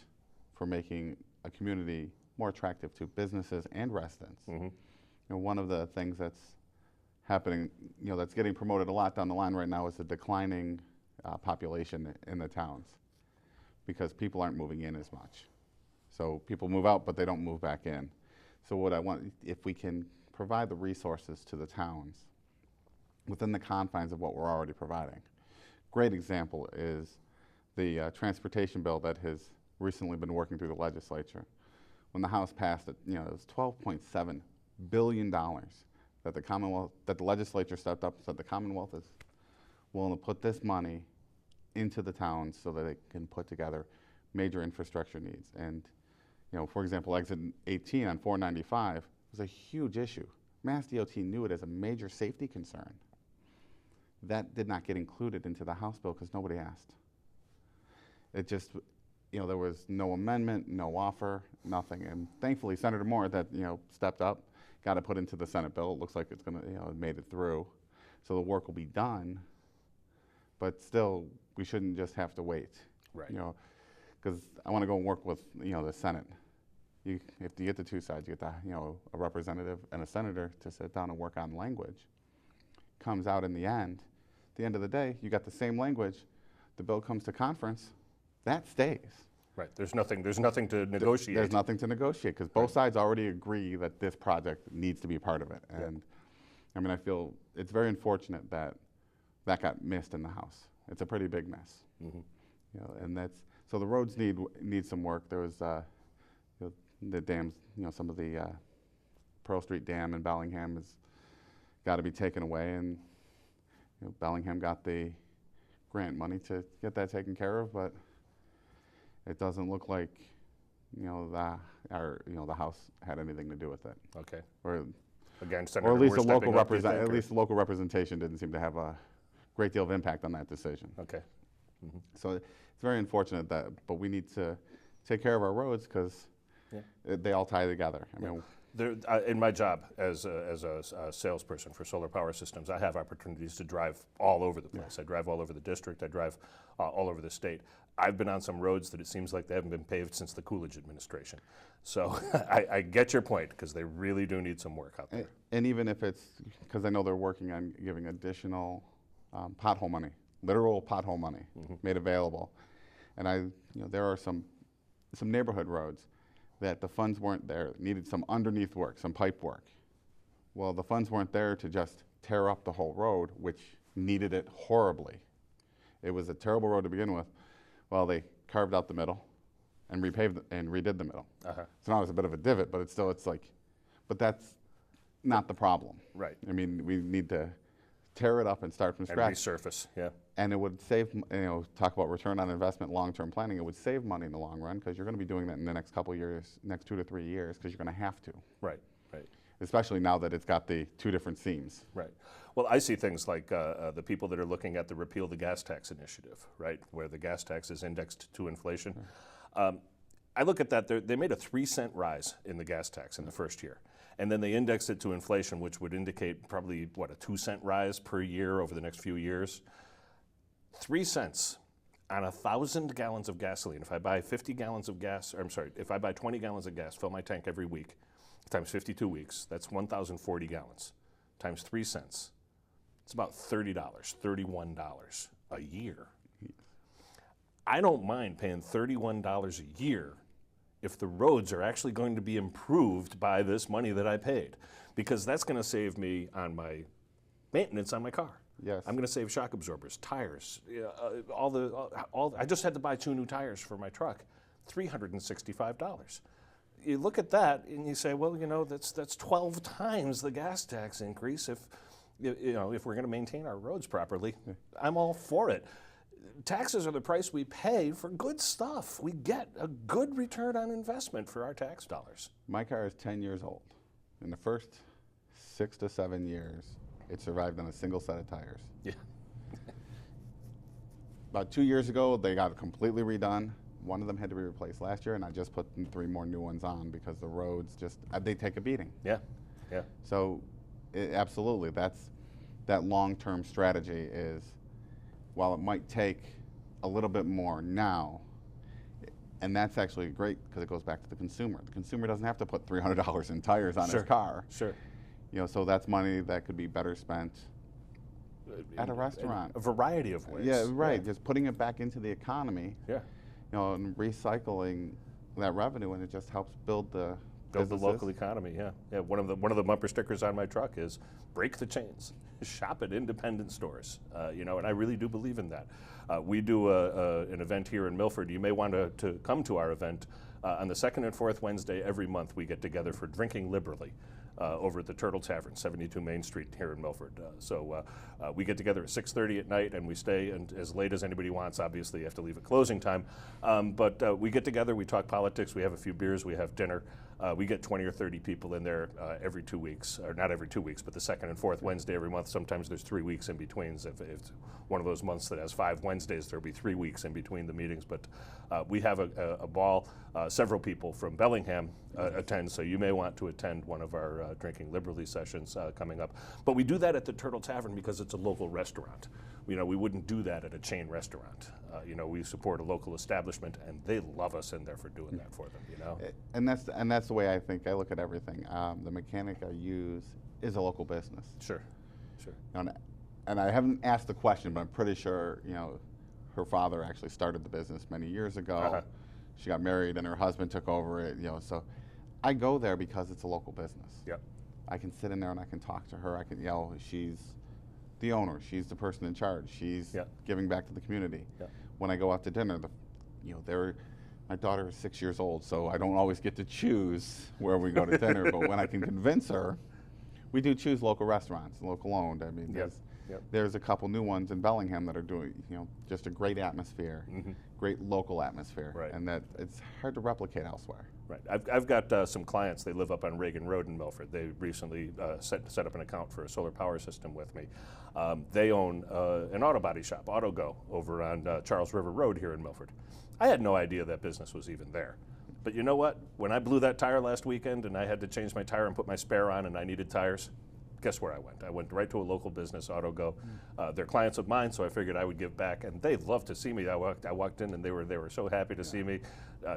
for making a community more attractive to businesses and residents. One of the things that's happening, that's getting promoted a lot down the line right now, is the declining population in the towns, because people aren't moving in as much. So people move out, but they don't move back in. So what I want, if we can provide the resources to the towns within the confines of what we're already providing. Great example is the transportation bill that has recently been working through the legislature. When the House passed it, it was $12.7 billion that the legislature stepped up and said the Commonwealth is willing to put this money into the towns so that they can put together major infrastructure needs. And, you know, for example, exit 18 on 495 was a huge issue. Mass DOT knew it as a major safety concern. That did not get included into the House bill because nobody asked. It just, you know, there was no amendment, no offer, nothing. And thankfully, Senator Moore, that, you know, stepped up, got it put into the Senate bill. It looks like it's going to, you know, it made it through. So the work will be done. But still, we shouldn't just have to wait. Right. You know, because I want to go and work with, you know, the Senate. If you get the two sides, you get the, you know, a representative and a senator to sit down and work on language. Comes out in the end. At the end of the day, you got the same language. The bill comes to conference. That stays. Right. There's nothing to negotiate. There's nothing to negotiate because both sides already agree that this project needs to be part of it. And I mean, I feel it's very unfortunate that that got missed in the House. It's a pretty big mess. Mm-hmm. You know, and that's so the roads need some work. There was you know, the dams. You know, some of the Pearl Street Dam in Bellingham has got to be taken away, and you know, Bellingham got the grant money to get that taken care of, but it doesn't look like, you know, the House had anything to do with it. Okay. Or again, Senator at least Moore stepping up, do you think, at least the local representation didn't seem to have a great deal of impact on that decision. Okay. Mm-hmm. So it's very unfortunate that, but we need to take care of our roads because they all tie together. I mean, in my job as a salesperson for solar power systems, I have opportunities to drive all over the place. I drive all over the district. I drive all over the state. I've been on some roads that it seems like they haven't been paved since the Coolidge administration. So I get your point because they really do need some work out there. And even if it's, because I know they're working on giving additional pothole money, literal pothole money made available. And you know, there are some neighborhood roads that the funds weren't there, needed some underneath work, some pipe work. Well, the funds weren't there to just tear up the whole road, which needed it horribly. It was a terrible road to begin with. Well, they carved out the middle and repaved and redid the middle. So now it's a bit of a divot, but it's like, but that's not the problem. Right. I mean, we need to tear it up and start from scratch. And resurface, yeah. And it would save, you know, talk about return on investment, long-term planning, it would save money in the long run because you're going to be doing that in the next couple of years, next 2 to 3 years, because you're going to have to. Right, right. Especially now that it's got the two different seams. Right. Well, I see things like the people that are looking at the repeal the gas tax initiative, right, where the gas tax is indexed to inflation. I look at that, they made a 3-cent rise in the gas tax in the first year. And then they indexed it to inflation, which would indicate probably, what, a 2-cent rise per year over the next few years. 3 cents on 1,000 gallons of gasoline. If I buy 50 gallons of gas, or I'm sorry, if I buy 20 gallons of gas, fill my tank every week, times 52 weeks, that's 1,040 gallons, times 3 cents. It's about $30, $31 a year. I don't mind paying $31 a year if the roads are actually going to be improved by this money that I paid, because that's going to save me on my maintenance on my car. Yes. I'm going to save shock absorbers, tires, I just had to buy 2 new tires for my truck, $365. You look at that and you say, well, you know, that's 12 times the gas tax increase if we're going to maintain our roads properly. I'm all for it. Taxes are the price we pay for good stuff. We get a good return on investment for our tax dollars. My car is 10 years old. In the first 6 to 7 years, it survived on a single set of tires. Yeah. About 2 years ago, they got it completely redone. One of them had to be replaced last year, and I just put 3 more new ones on because the roads just, they take a beating. Yeah, yeah. So absolutely, that long-term strategy is, while it might take a little bit more now, and that's actually great because it goes back to the consumer. The consumer doesn't have to put $300 in tires on his car. Sure. You know, so that's money that could be better spent at a restaurant. A variety of ways. Yeah, right. Just putting it back into the economy. Yeah. You know, and recycling that revenue, and it just helps build the Build the businesses. local economy, yeah. Yeah, one of the bumper stickers on my truck is break the chains, shop at independent stores, and I really do believe in that. We do an event here in Milford. You may want to come to our event on the second and fourth Wednesday every month. We get together for Drinking Liberally. Over at the Turtle Tavern, 72 Main Street here in Milford. So we get together at 6:30 at night and we stay and as late as anybody wants. Obviously, you have to leave at closing time. But we get together, we talk politics, we have a few beers, we have dinner. We get 20 or 30 people in there every 2 weeks, or not every 2 weeks, but the second and fourth Wednesday every month. Sometimes there's 3 weeks in between. If it's one of those months that has 5 Wednesdays, there'll be 3 weeks in between the meetings. But we have a ball. Several people from Bellingham attend, so you may want to attend one of our Drinking Liberally sessions coming up. But we do that at the Turtle Tavern because it's a local restaurant. We wouldn't do that at a chain restaurant. We support a local establishment, and they love us in there for doing that for them. And that's the way I think I look at everything. The mechanic I use is a local business. Sure. And I haven't asked the question, but I'm pretty sure her father actually started the business many years ago. Uh-huh. She got married, and her husband took over it. So I go there because it's a local business. Yep. I can sit in there and I can talk to her. I can she's the owner. She's the person in charge. She's giving back to the community. Yep. When I go out to dinner, my daughter is 6 years old, so I don't always get to choose where we go to dinner. But when I can convince her, we do choose local restaurants, local owned. I mean, there's a couple new ones in Bellingham that are doing just a great atmosphere, great local atmosphere, Right. and that it's hard to replicate elsewhere. Right. I've got some clients. They live up on Reagan Road in Milford. They recently set up an account for a solar power system with me. They own an auto body shop, Auto Go, over on Charles River Road here in Milford. I had no idea that business was even there. But you know what? When I blew that tire last weekend and I had to change my tire and put my spare on and I needed tires, guess where I went? I went right to a local business, Auto Go. They're clients of mine, so I figured I would give back, and they loved to see me. I walked in, and they were so happy to see me.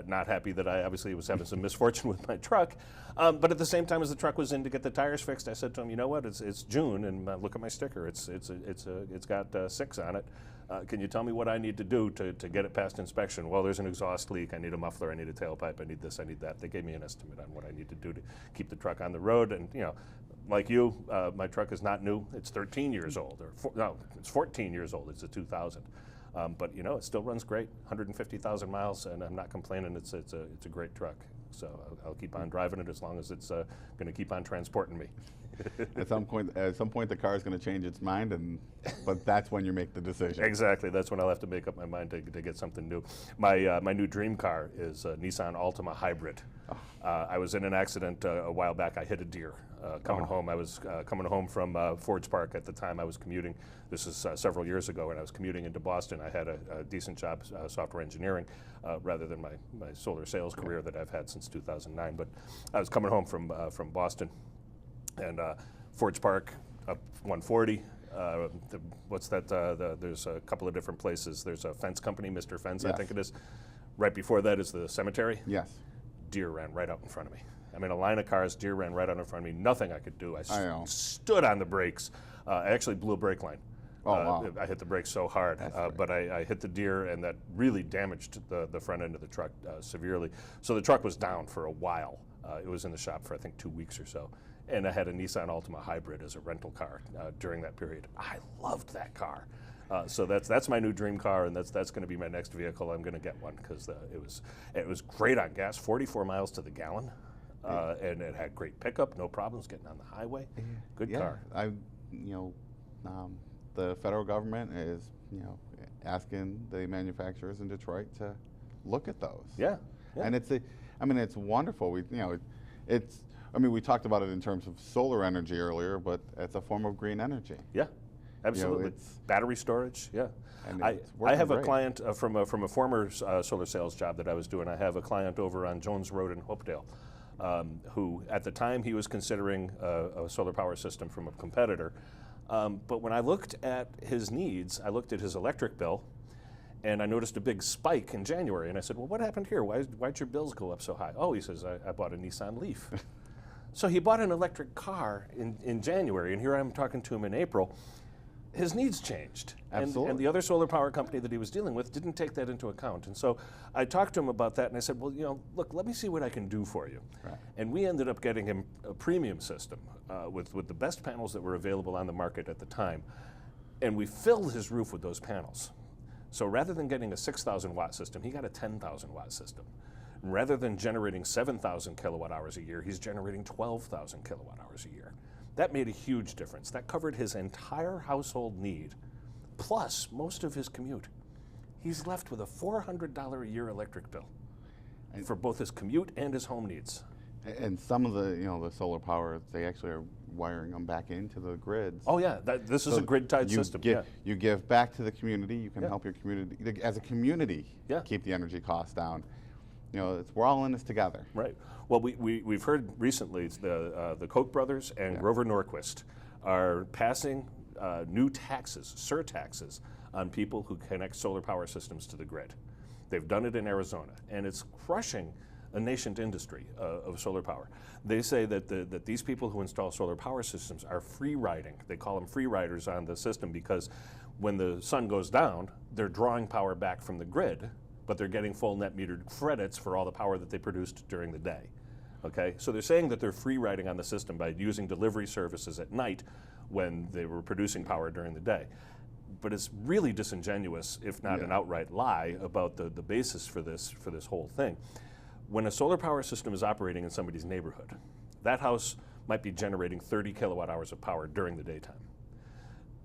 Not happy that I obviously was having some misfortune with my truck, but at the same time as the truck was in to get the tires fixed, I said to him, you know what? It's June, and look at my sticker. It's got 6 on it. Can you tell me what I need to do to get it past inspection? Well, there's an exhaust leak. I need a muffler. I need a tailpipe. I need this. I need that. They gave me an estimate on what I need to do to keep the truck on the road, and like you, my truck is not new. It's 13 years old, it's 14 years old. It's a 2000, but it still runs great. 150,000 miles, and I'm not complaining. It's a great truck. So I'll keep on driving it as long as it's going to keep on transporting me. At some point, the car is going to change its mind, but that's when you make the decision. Exactly. That's when I'll have to make up my mind to get something new. My new dream car is a Nissan Altima Hybrid. I was in an accident a while back. I hit a deer coming home. I was coming home from Fords Park at the time. I was commuting. This is several years ago, and I was commuting into Boston. I had a decent job, software engineering, rather than my solar sales career that I've had since 2009. But I was coming home from Boston, and Fords Park up 140. What's that? There's a couple of different places. There's a fence company, Mr. Fence, I think it is. Right before that is the cemetery. Yes. Deer ran right out in front of me. I mean, a line of cars, deer ran right out in front of me. Nothing I could do. I stood on the brakes. I actually blew a brake line. Wow. I hit the brakes so hard, but I hit the deer, and that really damaged the front end of the truck severely. So the truck was down for a while. It was in the shop for, I think, 2 weeks or so. And I had a Nissan Altima Hybrid as a rental car during that period. I loved that car. So that's my new dream car, and that's going to be my next vehicle. I'm going to get one because it was great on gas, 44 miles to the gallon, and it had great pickup, no problems getting on the highway. Good car. The federal government is asking the manufacturers in Detroit to look at those. Yeah. And it's wonderful. We talked about it in terms of solar energy earlier, but it's a form of green energy. Yeah. Absolutely. It's battery storage, yeah. And I have a client from a former solar sales job that I was doing. I have a client over on Jones Road in Hopedale who, at the time, he was considering a solar power system from a competitor. But when I looked at his needs, I looked at his electric bill, and I noticed a big spike in January. And I said, well, what happened here? Why'd your bills go up so high? Oh, he says, I bought a Nissan Leaf. So he bought an electric car in January, and here I'm talking to him in April. his needs changed. Absolutely. And the other solar power company that he was dealing with didn't take that into account. And so I talked to him about that, and I said, well, look, let me see what I can do for you. Right. And we ended up getting him a premium system with the best panels that were available on the market at the time. And we filled his roof with those panels. So rather than getting a 6,000 watt system, he got a 10,000 watt system. And rather than generating 7,000 kilowatt hours a year, he's generating 12,000 kilowatt hours a year. That made a huge difference. That covered his entire household need, plus most of his commute. He's left with a $400 a year electric bill for both his commute and his home needs. And some of the, the solar power, they actually are wiring them back into the grids. Oh yeah, this is a grid-tied system. You give back to the community. You can help your community, as a community, keep the energy costs down. We're all in this together. Right. Well, we've heard recently the Koch brothers and Grover Norquist are passing new taxes, surtaxes, on people who connect solar power systems to the grid. They've done it in Arizona, and it's crushing a nascent industry of solar power. They say that these people who install solar power systems are free riding. They call them free riders on the system because when the sun goes down, they're drawing power back from the grid, but they're getting full net metered credits for all the power that they produced during the day. Okay, so they're saying that they're free riding on the system by using delivery services at night when they were producing power during the day. But it's really disingenuous, if not an outright lie, about the basis for this whole thing. When a solar power system is operating in somebody's neighborhood, that house might be generating 30 kilowatt hours of power during the daytime.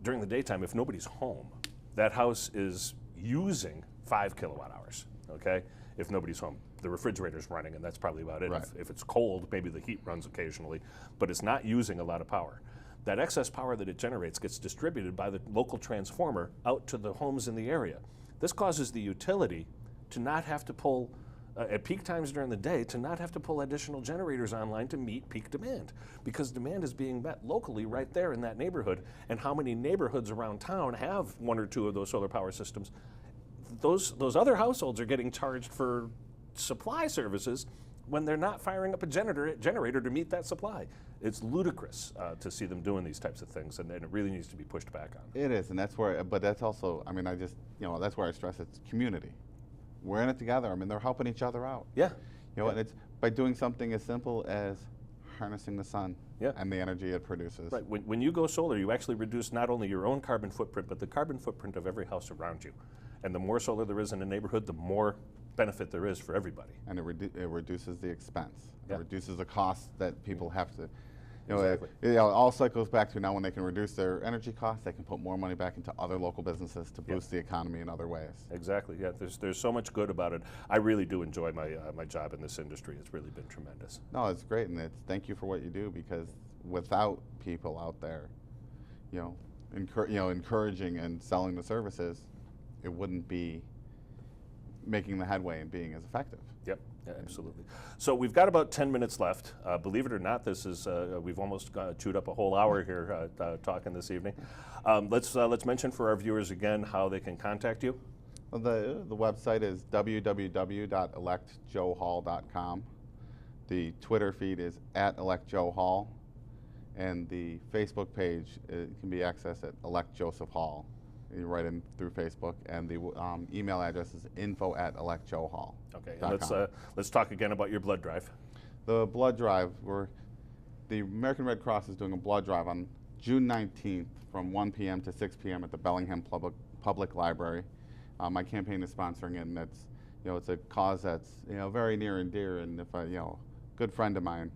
During the daytime, if nobody's home, that house is using 5 kilowatt hours, okay? If nobody's home. The refrigerator's running, and that's probably about it. Right. If it's cold, maybe the heat runs occasionally, but it's not using a lot of power. That excess power that it generates gets distributed by the local transformer out to the homes in the area. This causes the utility to not have to pull, at peak times during the day, to not have to pull additional generators online to meet peak demand, because demand is being met locally right there in that neighborhood. And how many neighborhoods around town have 1 or 2 of those solar power systems? Those other households are getting charged for supply services when they're not firing up a generator to meet that supply. It's ludicrous to see them doing these types of things, and it really needs to be pushed back on. It is, and that's where, but that's also, that's where I stress it's community. We're in it together. They're helping each other out. Yeah. And it's by doing something as simple as harnessing the sun and the energy it produces. Right. When you go solar, you actually reduce not only your own carbon footprint, but the carbon footprint of every house around you. And the more solar there is in a neighborhood, the more benefit there is for everybody. And it reduces the expense. Yeah. It reduces the cost that people have to. Exactly. It all cycles back to now when they can reduce their energy costs, they can put more money back into other local businesses to boost the economy in other ways. Exactly. Yeah. There's so much good about it. I really do enjoy my job in this industry. It's really been tremendous. No, it's great, and thank you for what you do, because without people out there, encouraging and selling the services, it wouldn't be making the headway and being as effective. Yep, yeah, absolutely. So we've got about 10 minutes left. Believe it or not, this is we've almost chewed up a whole hour here talking this evening. Let's mention for our viewers again how they can contact you. Well, the website is www.electjoehall.com. The Twitter feed is @electjoehall, and the Facebook page can be accessed at electjosephhall. You write in through Facebook, and the email address is info@electjoehall. Okay, and let's talk again about your blood drive. The blood drive, the American Red Cross is doing a blood drive on June 19th from 1 p.m. to 6 p.m. at the Bellingham Public Library. My campaign is sponsoring it, and it's a cause that's very near and dear. And if a good friend of mine,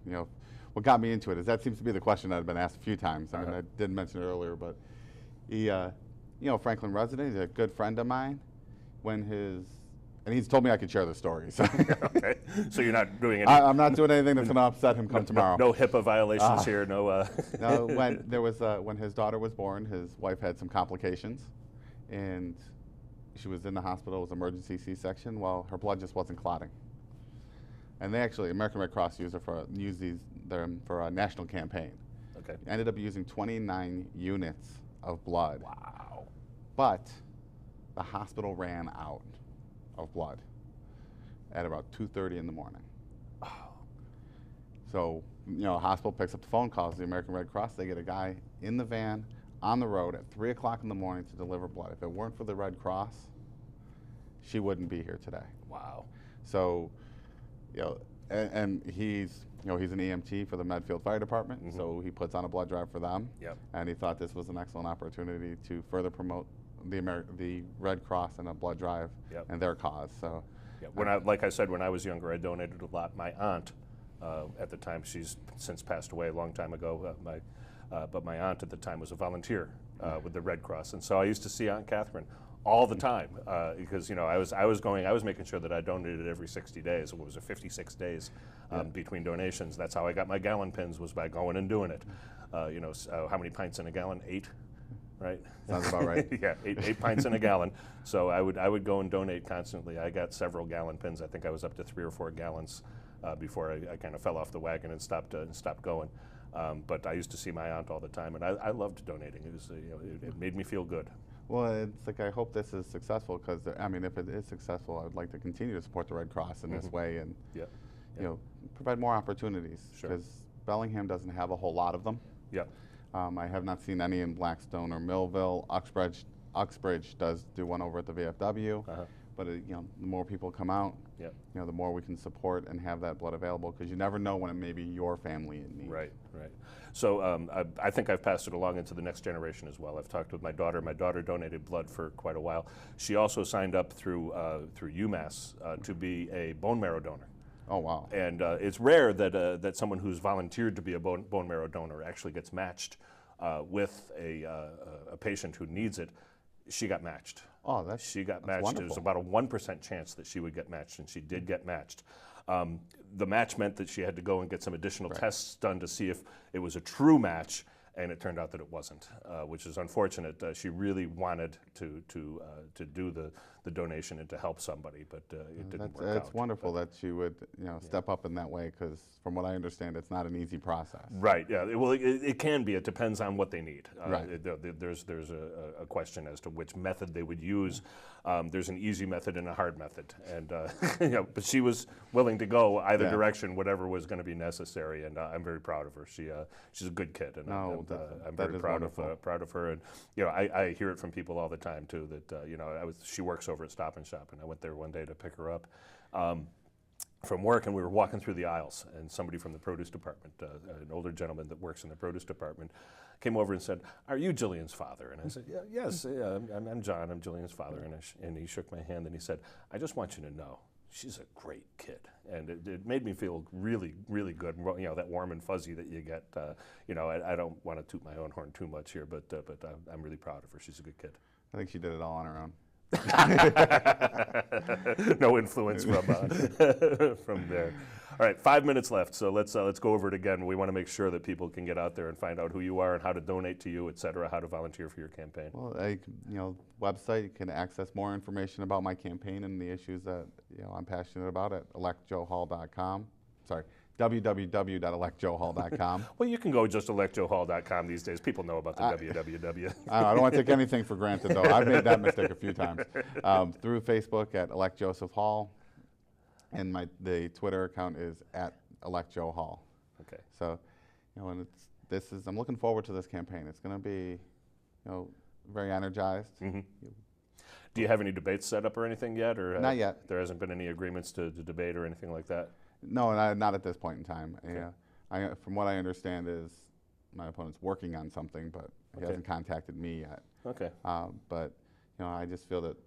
what got me into it is that seems to be the question that I've been asked a few times. I mean, I didn't mention it earlier, but he. Franklin resident, he's a good friend of mine. And he's told me I could share the story. So okay, so you're not doing anything. I'm not doing anything that's going to upset him come tomorrow. No HIPAA violations here, no. No, when his daughter was born, his wife had some complications, and she was in the hospital. It was emergency C-section. Well, her blood just wasn't clotting, and they actually, American Red Cross used them for a national campaign. Okay. Ended up using 29 units of blood. Wow. But the hospital ran out of blood at about 2:30 in the morning. Oh. So, hospital picks up the phone, calls the American Red Cross. They get a guy in the van on the road at 3 o'clock in the morning to deliver blood. If it weren't for the Red Cross, she wouldn't be here today. Wow. So, you know, and he's, you know, he's an EMT for the Medfield Fire Department, so he puts on a blood drive for them. Yep. And he thought this was an excellent opportunity to further promote the Red Cross and a blood drive and their cause. So, yeah. Like I said, when I was younger, I donated a lot. My aunt, at the time, she's since passed away a long time ago. But my aunt at the time was a volunteer with the Red Cross, and so I used to see Aunt Catherine all the time because, you know, I was making sure that I donated every 60 days. What was it, 56 days between donations? That's how I got my gallon pins, was by going and doing it. You know, how many pints in a gallon? 8, right? sounds about right. Yeah, 8 pints in a gallon. So I would go and donate constantly. I got several gallon pins. I think I was up to 3 or 4 gallons before I kind of fell off the wagon and stopped going. But I used to see my aunt all the time, and I loved donating. It was, you know, it made me feel good. Well, it's like, I hope this is successful, because, I mean, if it is successful, I would like to continue to support the Red Cross in this way and, you know, provide more opportunities. Because Bellingham doesn't have a whole lot of them. Yeah. I have not seen any in Blackstone or Millville. Uxbridge does do one over at the VFW. But you know, the more people come out, you know, the more we can support and have that blood available, because you never know when it may be your family in need. Right, right. So I think I've passed it along into the next generation as well. I've talked with my daughter. My daughter donated blood for quite a while. She also signed up through UMass to be a bone marrow donor. Oh, wow. And it's rare that someone who's volunteered to be a bone marrow donor actually gets matched with a patient who needs it. She got matched. Oh, she got matched. Wonderful. It was about a 1% chance that she would get matched, and she did get matched. The match meant that she had to go and get some additional tests done to see if it was a true match, and it turned out that it wasn't, which is unfortunate. She really wanted to do the donation and to help somebody, but it didn't work out. It's wonderful that she would, you know, step up in that way, because from what I understand, it's not an easy process. Right. Yeah. Well, it can be. It depends on what they need. Right. There's a question as to which method they would use. There's an easy method and a hard method, and you know, but she was willing to go either direction, whatever was going to be necessary, and I'm very proud of her. She's a good kid, and I'm very proud of her. And you know, I hear it from people all the time too, that you know, she works over at Stop and Shop, and I went there one day to pick her up from work, and we were walking through the aisles, and somebody from the produce department, an older gentleman that works in the produce department, came over and said, "Are you Jillian's father?" And I said, "Yes, I'm John. I'm Jillian's father." And he shook my hand and he said, "I just want you to know, she's a great kid," and it made me feel really, really good. You know, that warm and fuzzy that you get. You know, I don't want to toot my own horn too much here, but I'm really proud of her. She's a good kid. I think she did it all on her own. No influence from there. All right, 5 minutes left, so let's go over it again. We want to make sure that people can get out there and find out who you are and how to donate to you, et cetera, how to volunteer for your campaign. Well, you know, website, you can access more information about my campaign and the issues that, you know, I'm passionate about at electjoehall.com. Sorry, www.electjoehall.com. Well, you can go just electjoehall.com these days. People know about the www. I don't want to take anything for granted, though. I've made that mistake a few times. Through Facebook at Elect Joseph Hall, and the Twitter account is at Elect Joe Hall. Okay. So, you know, and I'm looking forward to this campaign. It's going to be, you know, very energized. Mm-hmm. Do you have any debates set up or anything yet, or not yet? There hasn't been any agreements to debate or anything like that? No, not at this point in time. Okay. Yeah, from what I understand is my opponent's working on something, but he hasn't contacted me yet. Okay. But you know, I just feel that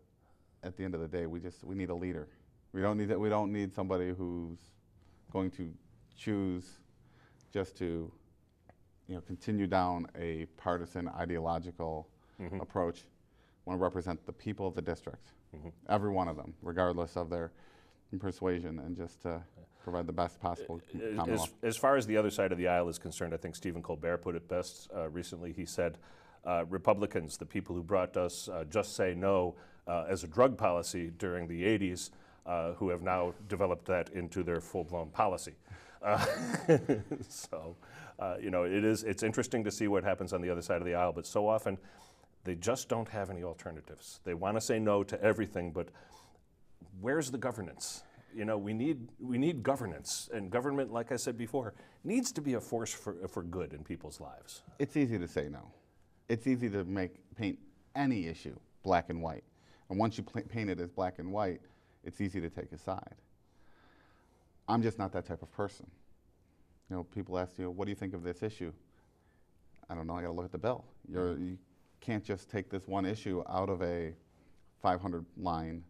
at the end of the day, we need a leader. We don't need somebody who's going to choose just to, you know, continue down a partisan ideological approach. Want to represent the people of the district, every one of them, regardless of their persuasion, and just to provide the best possible Commonwealth. As far as the other side of the aisle is concerned, I think Stephen Colbert put it best recently. He said, Republicans, the people who brought us Just Say No as a drug policy during the 80s, who have now developed that into their full-blown policy. So, you know, it's interesting to see what happens on the other side of the aisle, but so often they just don't have any alternatives. They want to say no to everything, but where's the governance? You know, we need governance, and government, like I said before, needs to be a force for good in people's lives. It's easy to say no. it's easy to paint any issue black and white. And once you paint it as black and white, it's easy to take a side. I'm just not that type of person. You know, people ask you, what do you think of this issue? I don't know, I gotta look at the bill. You can't just take this one issue out of a 500-line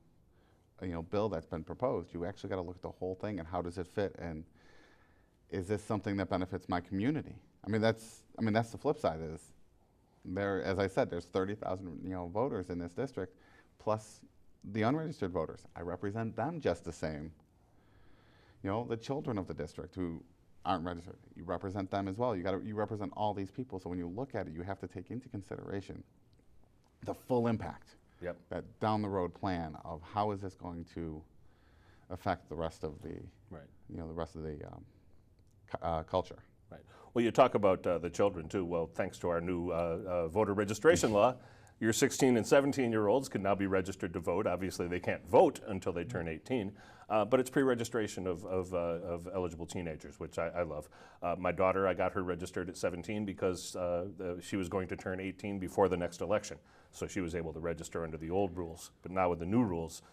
bill that's been proposed. You actually gotta look at the whole thing and how does it fit, and is this something that benefits my community? I mean, that's the flip side is, as I said, there's 30,000 voters in this district, plus the unregistered voters. I represent them just the same. The children of the district who aren't registered, you represent them as well. You represent all these people. So when you look at it, you have to take into consideration the full impact. Yep. That down the road plan of how is this going to affect the rest of the the rest of the culture. Right. Well, you talk about the children too. Well, thanks to our new voter registration law, your 16 and 17-year-olds can now be registered to vote. Obviously, they can't vote until they turn 18, but it's pre-registration of eligible teenagers, which I love. My daughter, I got her registered at 17 because she was going to turn 18 before the next election, so she was able to register under the old rules. But now with the new rules,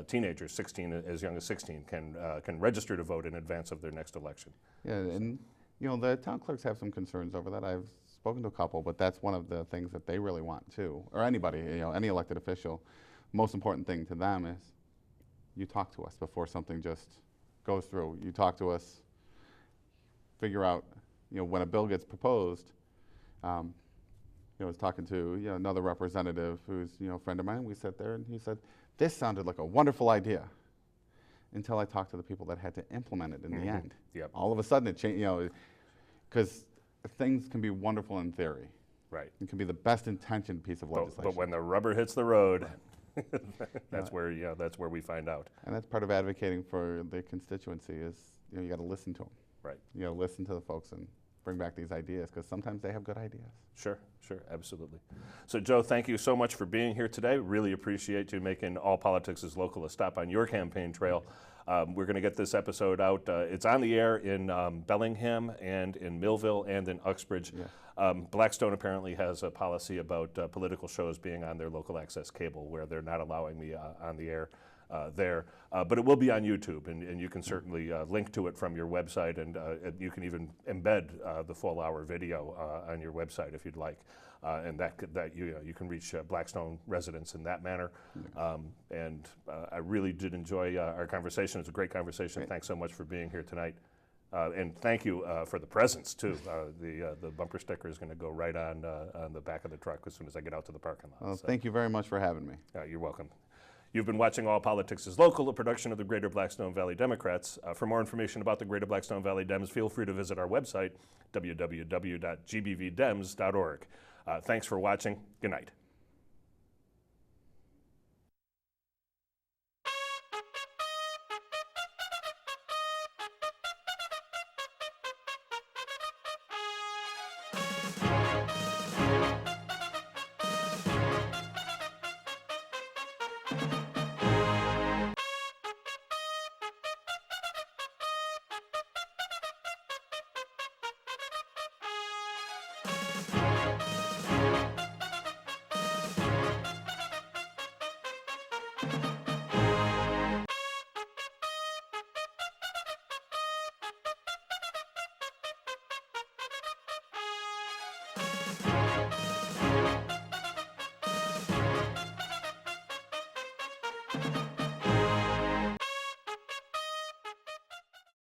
teenagers, 16 as young as 16, can register to vote in advance of their next election. Yeah, and the town clerks have some concerns over that. I've spoken to a couple, but that's one of the things that they really want too, or anybody, any elected official. Most important thing to them is you talk to us before something just goes through. You talk to us, figure out, when a bill gets proposed. I was talking to another representative who's a friend of mine. We sat there and he said, "This sounded like a wonderful idea," until I talked to the people that had to implement it in the end. Yep. All of a sudden it changed, because things can be wonderful in theory. Right. It can be the best intentioned piece of legislation. But when the rubber hits the road, that's where we find out. And that's part of advocating for the constituency is, you got to listen to them. Right. You got to listen to the folks and bring back these ideas, because sometimes they have good ideas. Sure, absolutely. So Joe, thank you so much for being here today. Really appreciate you making All Politics is Local a stop on your campaign trail. We're going to get this episode out. It's on the air in Bellingham and in Millville and in Uxbridge. Yeah. Blackstone apparently has a policy about political shows being on their local access cable, where they're not allowing me on the air there. But it will be on YouTube, and you can certainly link to it from your website, and you can even embed the full hour video on your website if you'd like. And that you can reach Blackstone residents in that manner. I really did enjoy our conversation. It was a great conversation. Thanks so much for being here tonight. And thank you for the presents too. The bumper sticker is going to go right on the back of the truck as soon as I get out to the parking lot. Well, thank you very much for having me. You're welcome. You've been watching All Politics is Local, a production of the Greater Blackstone Valley Democrats. For more information about the Greater Blackstone Valley Dems, feel free to visit our website, www.gbvdems.org. Thanks for watching. Good night.